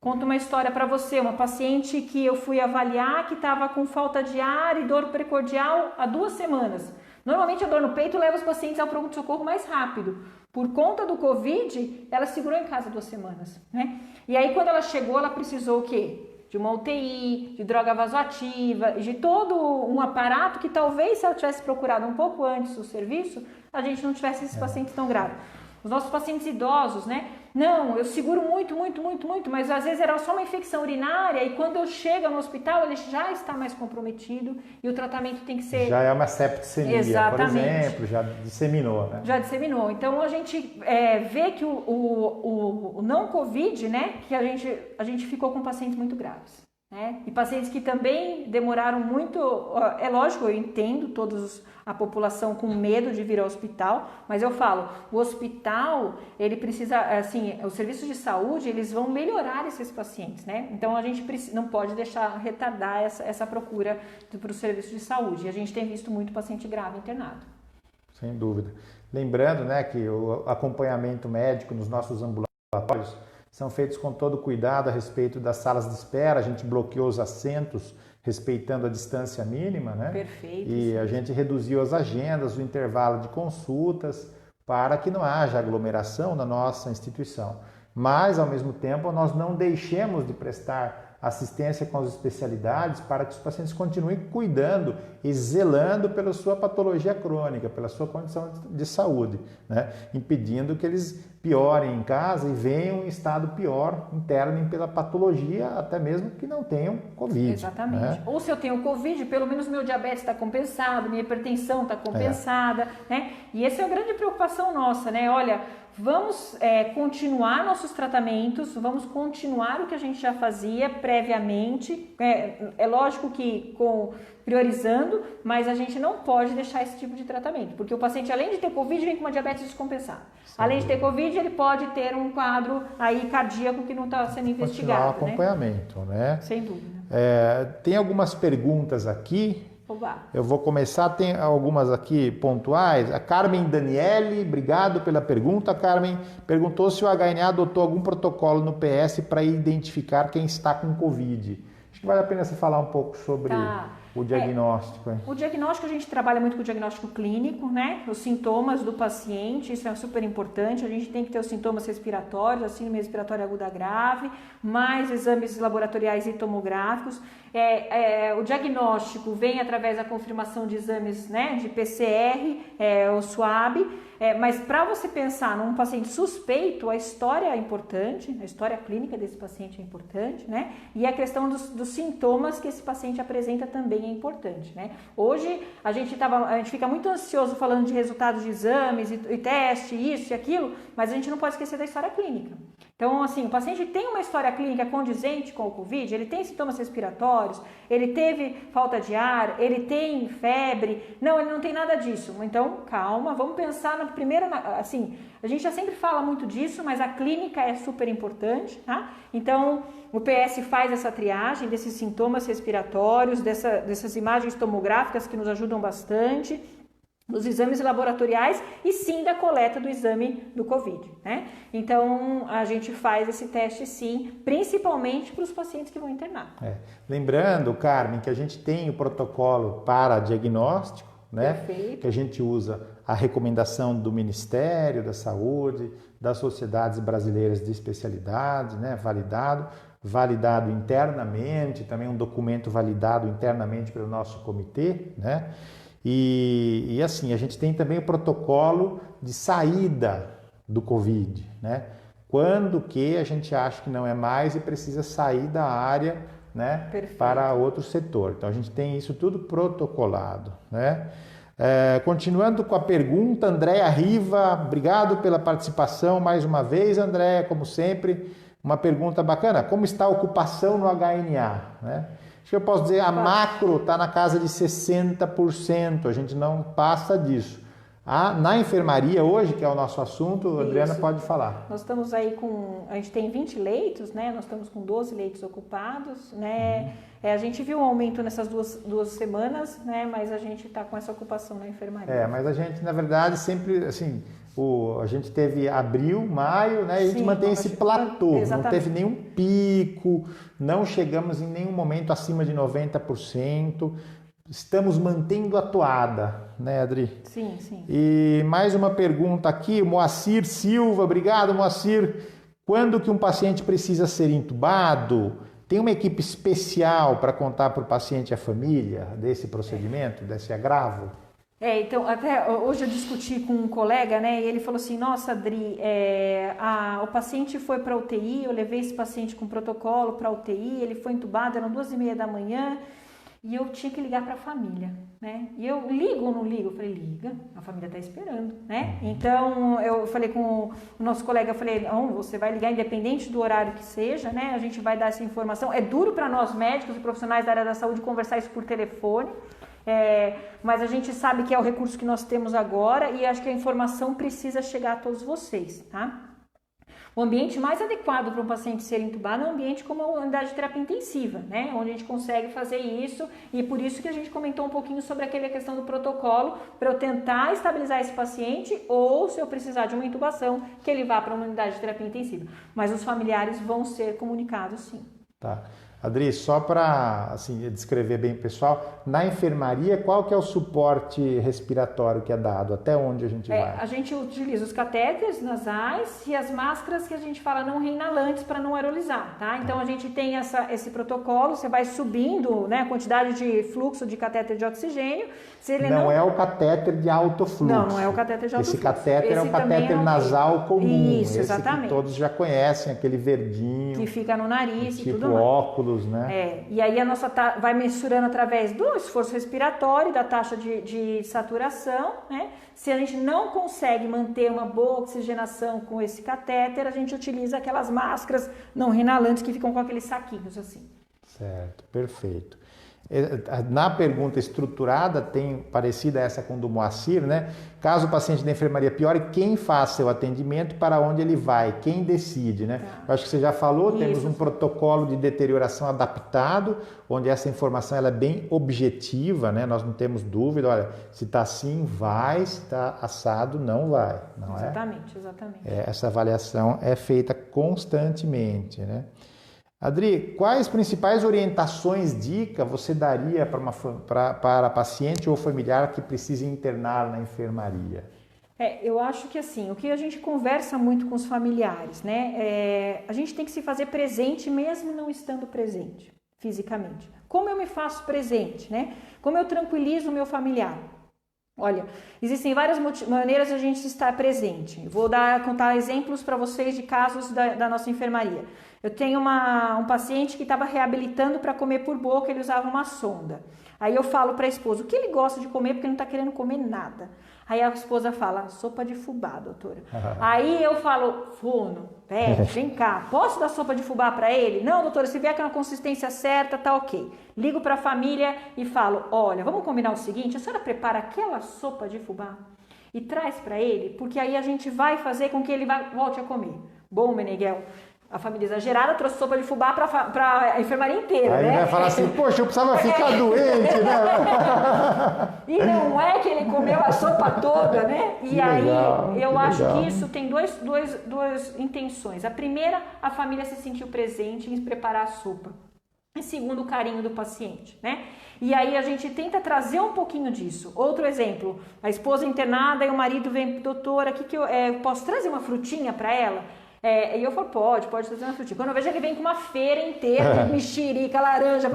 Conto uma história para você, uma paciente que eu fui avaliar que estava com falta de ar e dor precordial há 2 semanas. Normalmente a dor no peito leva os pacientes ao pronto-socorro mais rápido. Por conta do Covid, ela segurou em casa 2 semanas, né? E aí quando ela chegou, ela precisou o quê? De uma UTI, de droga vasoativa, de todo um aparato que talvez se ela tivesse procurado um pouco antes o serviço, a gente não tivesse esses pacientes tão graves. Os nossos pacientes idosos, né? Não, eu seguro muito, mas às vezes era só uma infecção urinária e quando eu chego no hospital ele já está mais comprometido e o tratamento tem que ser... Já é uma septicemia, exatamente, por exemplo, já disseminou, né? Já disseminou. Então a gente vê que o não Covid, né? Que a gente ficou com pacientes muito graves. Né? E pacientes que também demoraram muito, é lógico, eu entendo a população com medo de vir ao hospital, mas eu falo, o hospital, ele precisa, assim, os serviços de saúde, eles vão melhorar esses pacientes, né? Então a gente não pode deixar retardar essa procura para os serviços de saúde, e a gente tem visto muito paciente grave internado. Sem dúvida. Lembrando, né, que o acompanhamento médico nos nossos ambulatórios são feitos com todo cuidado a respeito das salas de espera, a gente bloqueou os assentos respeitando a distância mínima, né? Perfeito. E a gente reduziu as agendas, o intervalo de consultas, para que não haja aglomeração na nossa instituição. Mas, ao mesmo tempo, nós não deixemos de prestar assistência com as especialidades para que os pacientes continuem cuidando e zelando pela sua patologia crônica, pela sua condição de saúde, né? Impedindo que eles piorem em casa e venham em estado pior, internem pela patologia, até mesmo que não tenham Covid. Exatamente. Né? Ou se eu tenho Covid, pelo menos meu diabetes está compensado, minha hipertensão está compensada, né? E essa é a grande preocupação nossa, né? Olha, vamos continuar nossos tratamentos, vamos continuar o que a gente já fazia previamente. É lógico que priorizando, mas a gente não pode deixar esse tipo de tratamento, porque o paciente, além de ter Covid, vem com uma diabetes descompensada. Além de ter Covid, ele pode ter um quadro aí cardíaco que não está sendo investigado. Continuar o acompanhamento, né? Sem dúvida. Tem algumas perguntas aqui. Oba. Eu vou começar, tem algumas aqui pontuais. A Carmen Daniele, obrigado pela pergunta. A Carmen perguntou se o HNA adotou algum protocolo no PS para identificar quem está com Covid. Acho que vale a pena você falar um pouco sobre o diagnóstico. O diagnóstico, a gente trabalha muito com o diagnóstico clínico, né? Os sintomas do paciente, isso é super importante. A gente tem que ter os sintomas respiratórios, a síndrome respiratória aguda grave, mais exames laboratoriais e tomográficos. O diagnóstico vem através da confirmação de exames, né, de PCR, o SWAB, mas para você pensar num paciente suspeito, a história é importante, a história clínica desse paciente é importante, né? E a questão dos sintomas que esse paciente apresenta também é importante, né? Hoje a gente fica muito ansioso falando de resultados de exames e teste, isso e aquilo, mas a gente não pode esquecer da história clínica. Então, assim, o paciente tem uma história clínica condizente com o Covid, ele tem sintomas respiratórios, ele teve falta de ar, ele tem febre. Não, ele não tem nada disso. Então, calma, vamos pensar na primeira, assim, a gente já sempre fala muito disso, mas a clínica é super importante, tá? Então, o PS faz essa triagem desses sintomas respiratórios, dessas imagens tomográficas que nos ajudam bastante, dos exames laboratoriais e sim da coleta do exame do Covid, né? Então, a gente faz esse teste sim, principalmente para os pacientes que vão internar. Lembrando, Carmen, que a gente tem o protocolo para diagnóstico, né? Perfeito. Que a gente usa a recomendação do Ministério da Saúde, das Sociedades Brasileiras de Especialidades, né? Validado internamente, também um documento validado internamente pelo nosso comitê, né? E assim, a gente tem também o protocolo de saída do Covid, né? Quando que a gente acha que não é mais e precisa sair da área, né? Perfeito. Para outro setor. Então a gente tem isso tudo protocolado, né? Continuando com a pergunta, Andréa Riva, obrigado pela participação mais uma vez, Andréa, como sempre, uma pergunta bacana, como está a ocupação no HNA, né? Acho que eu posso dizer, a macro está na casa de 60%, a gente não passa disso. Na enfermaria hoje, que é o nosso assunto, a Adriana pode falar. Nós estamos aí a gente tem 20 leitos, né? Nós estamos com 12 leitos ocupados, né? A gente viu um aumento nessas duas semanas, né? Mas a gente está com essa ocupação na enfermaria. Mas a gente, na verdade, sempre, assim, a gente teve abril, maio, né? E a gente mantém esse platô, exatamente. Não teve nenhum pico, não chegamos em nenhum momento acima de 90%. Estamos mantendo a toada, né, Adri? Sim, sim. E mais uma pergunta aqui, Moacir Silva, obrigado, Moacir. Quando que um paciente precisa ser entubado? Tem uma equipe especial para contar para o paciente e a família desse procedimento, desse agravo? Então, até hoje eu discuti com um colega, né, e ele falou assim, nossa, Adri, o paciente foi para UTI, eu levei esse paciente com protocolo para UTI, ele foi entubado, eram 2h30 da manhã, e eu tinha que ligar para a família, né? E eu ligo ou não ligo? Eu falei, liga, a família está esperando, né? Então, eu falei com o nosso colega, eu falei, não, você vai ligar independente do horário que seja, né? A gente vai dar essa informação. É duro para nós médicos e profissionais da área da saúde conversar isso por telefone, mas a gente sabe que é o recurso que nós temos agora e acho que a informação precisa chegar a todos vocês, tá? O ambiente mais adequado para um paciente ser entubado é um ambiente como a unidade de terapia intensiva, né? Onde a gente consegue fazer isso e por isso que a gente comentou um pouquinho sobre aquela questão do protocolo para eu tentar estabilizar esse paciente ou se eu precisar de uma intubação, que ele vá para uma unidade de terapia intensiva. Mas os familiares vão ser comunicados sim. Tá. Adri, só para assim, descrever bem o pessoal, na enfermaria qual que é o suporte respiratório que é dado? Até onde a gente vai? A gente utiliza os catéteres nasais e as máscaras que a gente fala não reinalantes para não aerolizar, tá? Então a gente tem esse protocolo, você vai subindo, né, a quantidade de fluxo de catéter de oxigênio. Se ele não é o catéter de alto fluxo. Não é o catéter de alto fluxo. Esse catéter é o catéter nasal comum. Isso, exatamente. Que todos já conhecem, aquele verdinho. Que fica no nariz e tudo mais. Óculos cômodos, né? E aí a nossa vai mensurando através do esforço respiratório, da taxa de saturação, né? Se a gente não consegue manter uma boa oxigenação com esse catéter, a gente utiliza aquelas máscaras não inalantes que ficam com aqueles saquinhos assim. Certo, perfeito. Na pergunta estruturada, tem parecida essa com do Moacir, né? Caso o paciente da enfermaria piore, quem faz seu atendimento, para onde ele vai, quem decide, né? Eu acho que você já falou, temos um protocolo de deterioração adaptado, onde essa informação ela é bem objetiva, né? Nós não temos dúvida, olha, se está assim, vai, se está assado, não vai, não é? Exatamente. Essa avaliação é feita constantemente, né? Adri, quais principais orientações, dica você daria para paciente ou familiar que precise internar na enfermaria? Eu acho que assim, o que a gente conversa muito com os familiares, né? A gente tem que se fazer presente mesmo não estando presente fisicamente. Como eu me faço presente, né? Como eu tranquilizo o meu familiar? Olha, existem várias maneiras de a gente estar presente. Vou contar exemplos para vocês de casos da nossa enfermaria. Eu tenho um paciente que estava reabilitando para comer por boca, ele usava uma sonda. Aí eu falo para a esposa, o que ele gosta de comer porque ele não está querendo comer nada. Aí a esposa fala, sopa de fubá, doutora. Aí eu falo, Fono, vem cá, posso dar sopa de fubá para ele? Não, doutora, se vier com a consistência certa, tá ok. Ligo para a família e falo, olha, vamos combinar o seguinte, a senhora prepara aquela sopa de fubá e traz para ele, porque aí a gente vai fazer com que ele volte a comer. Bom, Meneghel, a família exagerada trouxe sopa de fubá para a enfermaria inteira, aí né? Ele vai falar assim, poxa, eu precisava ficar doente, né? E não é que ele comeu a sopa toda, né? E que aí legal, eu acho legal. que isso tem duas intenções. A primeira, a família se sentiu presente em preparar a sopa. E segundo, o carinho do paciente, né? E aí a gente tenta trazer um pouquinho disso. Outro exemplo, a esposa internada e o marido vem, doutora, eu posso trazer uma frutinha para ela? E eu falo, pode trazer uma frutinha. Quando eu vejo, ele vem com uma feira inteira de mexerica, laranja.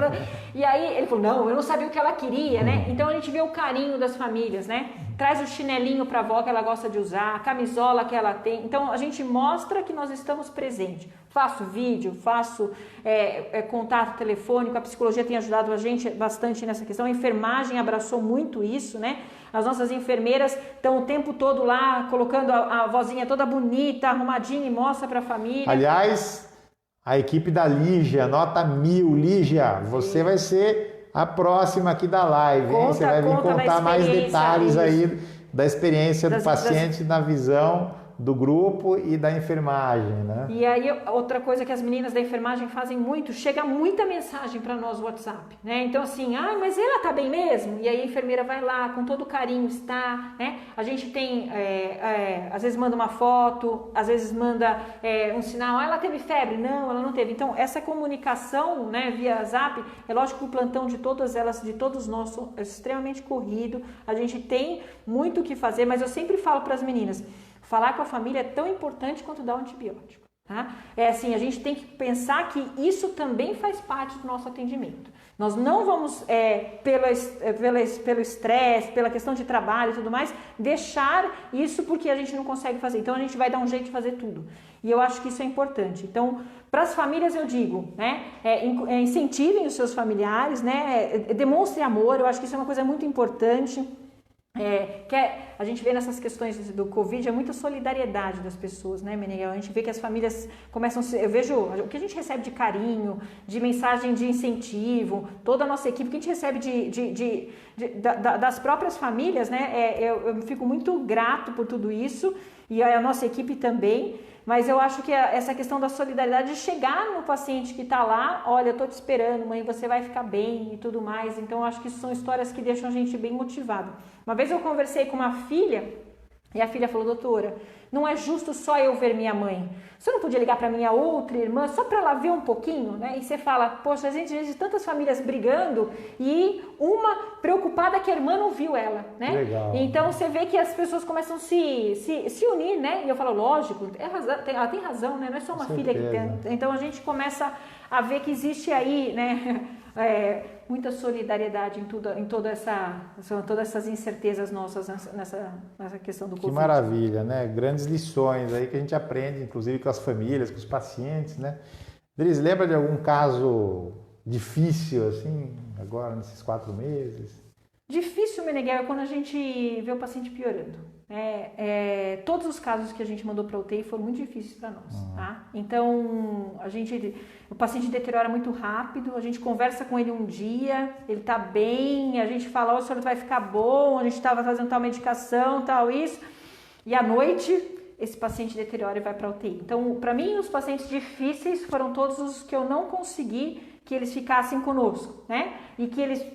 E aí ele falou, não, eu não sabia o que ela queria, né? Então a gente vê o carinho das famílias, né? Traz o chinelinho para a avó que ela gosta de usar, a camisola que ela tem. Então a gente mostra que nós estamos presentes. Faço vídeo, faço contato telefônico, a psicologia tem ajudado a gente bastante nessa questão, a enfermagem abraçou muito isso, né? As nossas enfermeiras estão o tempo todo lá, colocando a vozinha toda bonita, arrumadinha e mostra para a família. Aliás, a equipe da Lígia, nota 1000, Lígia, você vai ser a próxima aqui da live, hein? Você vai vir contar mais detalhes aí da experiência do paciente na visão do grupo e da enfermagem, né? E aí, outra coisa que as meninas da enfermagem fazem muito, chega muita mensagem para nós no WhatsApp, né? Então assim, mas ela tá bem mesmo? E aí a enfermeira vai lá, com todo carinho está, né? A gente tem, às vezes manda uma foto, às vezes manda um sinal, ela teve febre? Não, ela não teve. Então essa comunicação, né, via Zap, é lógico que o plantão de todas elas, de todos nós, é extremamente corrido, a gente tem muito o que fazer, mas eu sempre falo para as meninas, falar com a família é tão importante quanto dar um antibiótico. Tá? Assim, a gente tem que pensar que isso também faz parte do nosso atendimento. Nós não vamos, pelo estresse, pela questão de trabalho e tudo mais, deixar isso porque a gente não consegue fazer. Então, a gente vai dar um jeito de fazer tudo. E eu acho que isso é importante. Então, para as famílias eu digo, né, incentivem os seus familiares, né, demonstrem amor, eu acho que isso é uma coisa muito importante. A gente vê nessas questões do Covid, muita solidariedade das pessoas, né, Meneghel? A gente vê que as famílias começam eu vejo o que a gente recebe de carinho, de mensagem de incentivo, toda a nossa equipe, o que a gente recebe das próprias famílias, né? Eu fico muito grato por tudo isso e a nossa equipe também. Mas eu acho que essa questão da solidariedade de chegar no paciente que está lá, olha, eu estou te esperando, mãe, você vai ficar bem e tudo mais. Então, eu acho que isso são histórias que deixam a gente bem motivado. Uma vez eu conversei com uma filha e a filha falou, doutora, não é justo só eu ver minha mãe. Você não podia ligar para minha outra irmã só para ela ver um pouquinho, né? E você fala, poxa, a gente vê tantas famílias brigando e uma preocupada que a irmã não viu ela, né? Legal. Então você vê que as pessoas começam a se unir, né? E eu falo, lógico, ela tem razão, né? Não é só uma filha que tem. Então a gente começa a ver que existe aí, né? Muita solidariedade em todas essas incertezas nossas nessa questão do Covid. Que maravilha, né? Grandes lições aí que a gente aprende, inclusive com as famílias, com os pacientes, né? Dris, lembra de algum caso difícil, assim, agora nesses 4 meses? Difícil, Meneghel, é quando a gente vê o paciente piorando. Todos os casos que a gente mandou para UTI foram muito difíceis para nós, tá? Então, o paciente deteriora muito rápido, a gente conversa com ele um dia, ele tá bem, a gente fala, o senhor vai ficar bom, a gente estava fazendo tal medicação, tal isso, e à noite esse paciente deteriora e vai para UTI. Então, para mim, os pacientes difíceis foram todos os que eu não consegui que eles ficassem conosco, né? E que eles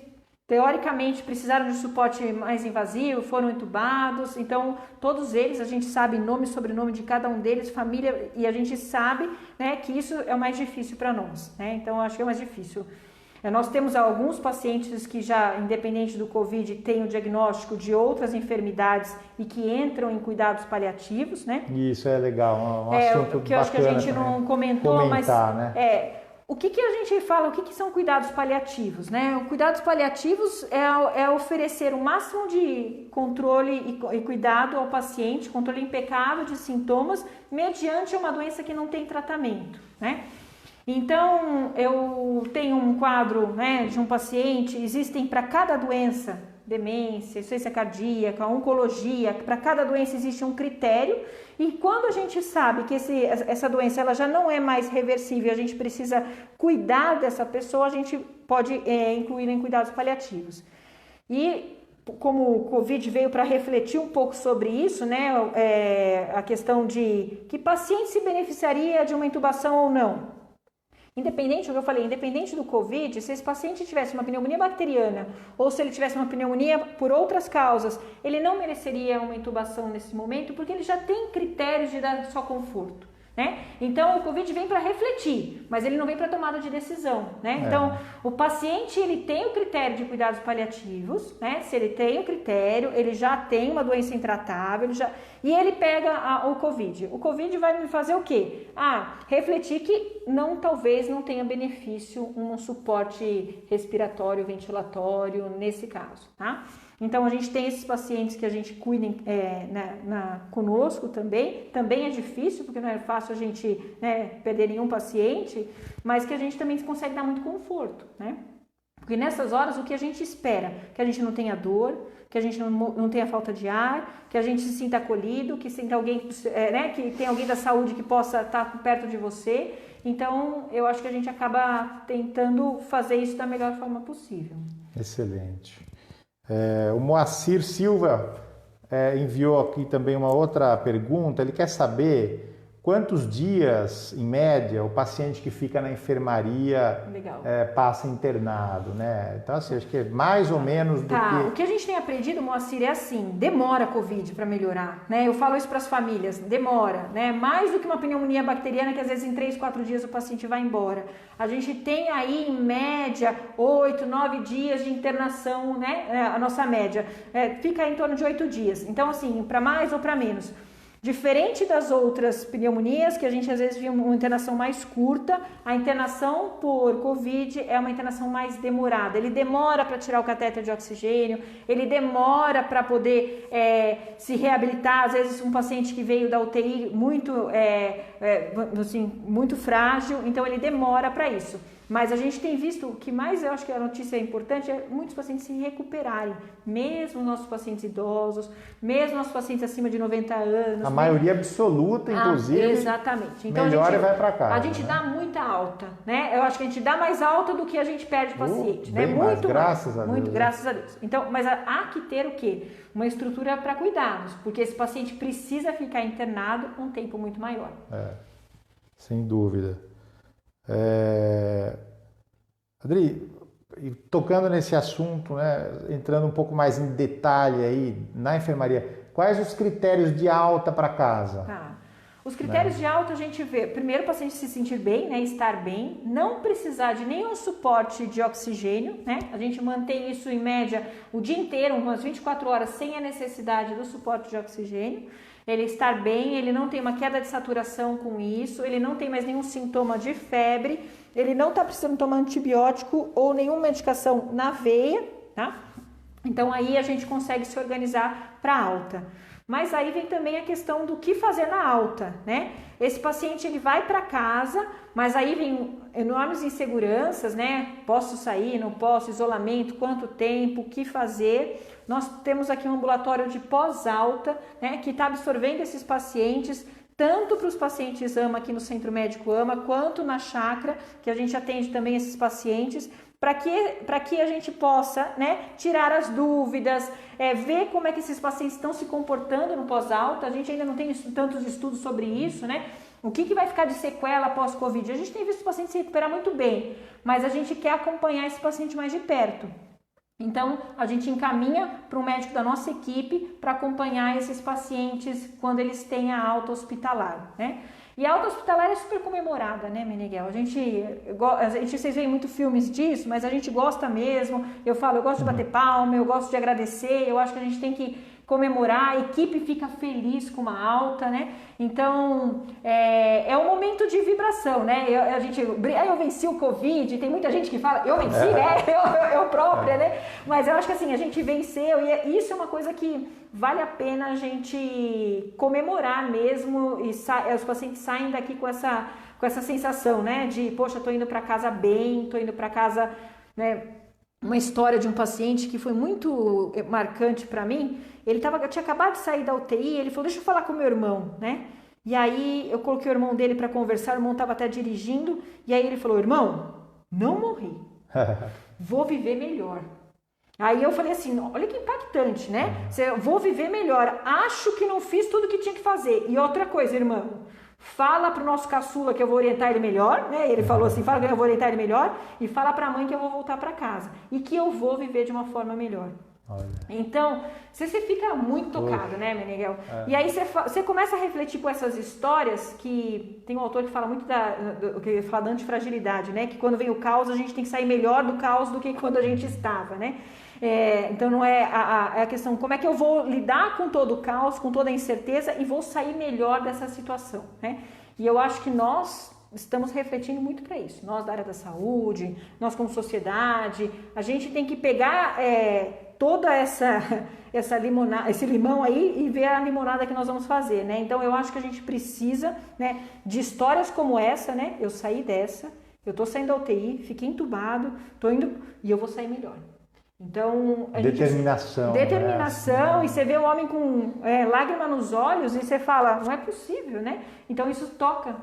teoricamente precisaram de suporte mais invasivo, foram entubados, então todos eles, a gente sabe nome e sobrenome de cada um deles, família, e a gente sabe, né, que isso é o mais difícil para nós, né? Então eu acho que é o mais difícil. Nós temos alguns pacientes que já, independente do Covid, têm o diagnóstico de outras enfermidades e que entram em cuidados paliativos, né? Isso é legal, um assunto que eu acho que a gente não comentou, comentar, mas né? O que a gente fala, o que são cuidados paliativos, né? Os cuidados paliativos é oferecer o máximo de controle e cuidado ao paciente, controle impecável de sintomas, mediante uma doença que não tem tratamento, né? Então, eu tenho um quadro, né, de um paciente, existem para cada doença, demência, insuficiência cardíaca, oncologia, para cada doença existe um critério, e quando a gente sabe que essa doença ela já não é mais reversível, a gente precisa cuidar dessa pessoa, a gente pode incluir em cuidados paliativos. E como o Covid veio para refletir um pouco sobre isso, né, a questão de que paciente se beneficiaria de uma intubação ou não. Independente do que eu falei, independente do Covid, se esse paciente tivesse uma pneumonia bacteriana ou se ele tivesse uma pneumonia por outras causas, ele não mereceria uma intubação nesse momento porque ele já tem critérios de dar só conforto, né? Então o Covid vem para refletir, mas ele não vem para tomada de decisão, né? Então o paciente ele tem o critério de cuidados paliativos, né? Se ele tem o critério, ele já tem uma doença intratável, e ele pega o Covid. O Covid vai me fazer o quê? Refletir que talvez não tenha benefício um suporte respiratório, ventilatório nesse caso, tá? Então, a gente tem esses pacientes que a gente cuida conosco também é difícil, porque não é fácil a gente perder nenhum paciente, mas que a gente também consegue dar muito conforto, né? Porque nessas horas, o que a gente espera? Que a gente não tenha dor, que a gente não tenha falta de ar, que a gente se sinta acolhido, que sinta alguém, que tem alguém da saúde que possa estar perto de você. Então, eu acho que a gente acaba tentando fazer isso da melhor forma possível. Excelente. O Moacir Silva enviou aqui também uma outra pergunta. Ele quer saber quantos dias, em média, o paciente que fica na enfermaria passa internado, né? Então, assim, acho que é mais ou menos do que... O que a gente tem aprendido, Moacir, é assim, demora a Covid para melhorar, né? Eu falo isso para as famílias, demora, né? Mais do que uma pneumonia bacteriana, que às vezes em 3, 4 dias o paciente vai embora. A gente tem aí, em média, 8, 9 dias de internação, né? A nossa média fica em torno de 8 dias. Então, assim, para mais ou para menos. Diferente das outras pneumonias, que a gente às vezes vê uma internação mais curta, a internação por Covid é uma internação mais demorada. Ele demora para tirar o catéter de oxigênio, ele demora para poder se reabilitar. Às vezes um paciente que veio da UTI muito frágil, então ele demora para isso. Mas a gente tem visto, o que mais eu acho que a notícia é importante, é muitos pacientes se recuperarem, mesmo nossos pacientes idosos, mesmo nossos pacientes acima de 90 anos. A maioria absoluta, inclusive, exatamente. Então, melhora e vai para casa. A gente dá muita alta, né? Eu acho que a gente dá mais alta do que a gente perde paciente, né? Muito, graças a Deus. Muito, graças a Deus. Então, mas há que ter o quê? Uma estrutura para cuidados, porque esse paciente precisa ficar internado um tempo muito maior. Sem dúvida. Adri, tocando nesse assunto, né, entrando um pouco mais em detalhe aí na enfermaria, quais os critérios de alta para casa? Os critérios de alta a gente vê, primeiro o paciente se sentir bem, né, estar bem, não precisar de nenhum suporte de oxigênio, né, a gente mantém isso em média o dia inteiro, umas 24 horas sem a necessidade do suporte de oxigênio. Ele estar bem, ele não tem uma queda de saturação com isso, ele não tem mais nenhum sintoma de febre, ele não está precisando tomar antibiótico ou nenhuma medicação na veia, tá? Então aí a gente consegue se organizar para alta. Mas aí vem também a questão do que fazer na alta, né? Esse paciente ele vai para casa, mas aí vem enormes inseguranças, né? Posso sair, não posso, isolamento, quanto tempo, o que fazer? Nós temos aqui um ambulatório de pós-alta, né? Que está absorvendo esses pacientes, tanto para os pacientes AMA aqui no Centro Médico AMA, quanto na chácara, que a gente atende também esses pacientes, para que a gente possa, né, tirar as dúvidas, ver como é que esses pacientes estão se comportando no pós-alta. A gente ainda não tem tantos estudos sobre isso, né? O que vai ficar de sequela pós-Covid? A gente tem visto o paciente se recuperar muito bem, mas a gente quer acompanhar esse paciente mais de perto. Então, a gente encaminha para um médico da nossa equipe para acompanhar esses pacientes quando eles têm a alta hospitalar, né? E a alta hospitalar é super comemorada, né, Meneghel? Vocês veem muito filmes disso, mas a gente gosta mesmo. Eu gosto de bater palma, eu gosto de agradecer, eu acho que a gente tem que comemorar, a equipe fica feliz com uma alta, né? Então, é um momento de vibração, né? Eu venci o Covid, tem muita gente que fala, eu venci, né? Eu própria, né? Mas eu acho que assim, a gente venceu e isso é uma coisa que vale a pena a gente comemorar mesmo e os pacientes saem daqui com essa sensação, né? De, poxa, tô indo para casa bem, tô indo para casa, né? Uma história de um paciente que foi muito marcante para mim. Tinha acabado de sair da UTI, ele falou, deixa eu falar com meu irmão, né? E aí eu coloquei o irmão dele para conversar, o irmão estava até dirigindo, e aí ele falou, irmão, não morri, vou viver melhor. Aí eu falei assim, olha que impactante, né? Vou viver melhor, acho que não fiz tudo o que tinha que fazer. E outra coisa, irmão, fala pro nosso caçula que eu vou orientar ele melhor, né? Ele falou assim, fala que eu vou orientar ele melhor e fala pra mãe que eu vou voltar para casa e que eu vou viver de uma forma melhor. Olha. Então, você fica muito tocado, né, Meneghel? E aí você começa a refletir com essas histórias que tem um autor que fala muito que fala da antifragilidade, né? Que quando vem o caos, a gente tem que sair melhor do caos do que quando a gente estava, né? Então não é a questão como é que eu vou lidar com todo o caos, com toda a incerteza e vou sair melhor dessa situação, né? E eu acho que nós estamos refletindo muito para isso. Nós da área da saúde, nós como sociedade, a gente tem que pegar toda esse limão aí e ver a limonada que nós vamos fazer, né? Então eu acho que a gente precisa, né, de histórias como essa, né? Eu saí dessa, eu tô saindo da UTI, fiquei entubado, tô indo e eu vou sair melhor. Então, determinação, né? E você vê o homem com lágrima nos olhos e você fala, não é possível, né? Então isso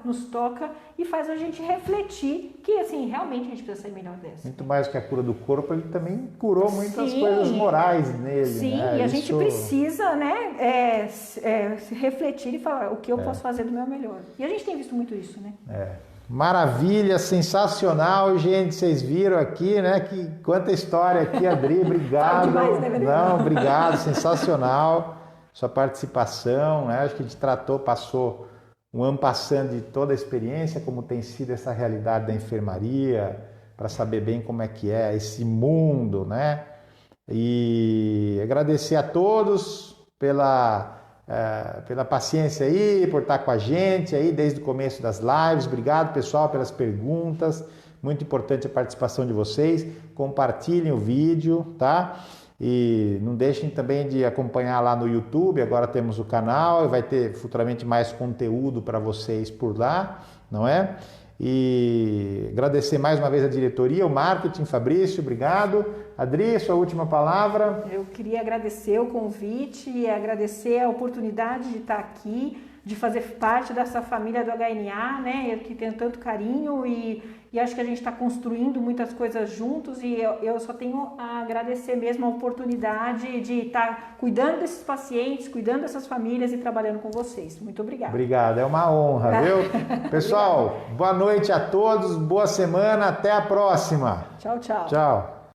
nos toca e faz a gente refletir que assim, realmente a gente precisa sair melhor dessa. Muito mais que a cura do corpo, ele também curou muitas coisas morais nele. Sim, né? E a gente precisa, né, se refletir e falar o que eu posso fazer do meu melhor. E a gente tem visto muito isso, né? Maravilha, sensacional, gente, vocês viram aqui, né, que quanta história aqui, Adri, obrigado. Demais, né, não, obrigado, sensacional, sua participação, né, acho que a gente passou um ano passando de toda a experiência, como tem sido essa realidade da enfermaria, para saber bem como é que é esse mundo, né, e agradecer a todos pela paciência aí, por estar com a gente aí desde o começo das lives. Obrigado, pessoal, pelas perguntas. Muito importante a participação de vocês. Compartilhem o vídeo, tá? E não deixem também de acompanhar lá no YouTube. Agora temos o canal e vai ter futuramente mais conteúdo para vocês por lá, não é? E agradecer mais uma vez a diretoria, o marketing, Fabrício, obrigado. Adri, sua última palavra. Eu queria agradecer o convite e agradecer a oportunidade de estar aqui, de fazer parte dessa família do HNA, né? Que tem tanto carinho e acho que a gente está construindo muitas coisas juntos e eu só tenho a agradecer mesmo a oportunidade de estar cuidando desses pacientes, cuidando dessas famílias e trabalhando com vocês. Muito obrigada. Obrigado, é uma honra, viu? Pessoal, boa noite a todos, boa semana, até a próxima. Tchau, tchau. Tchau.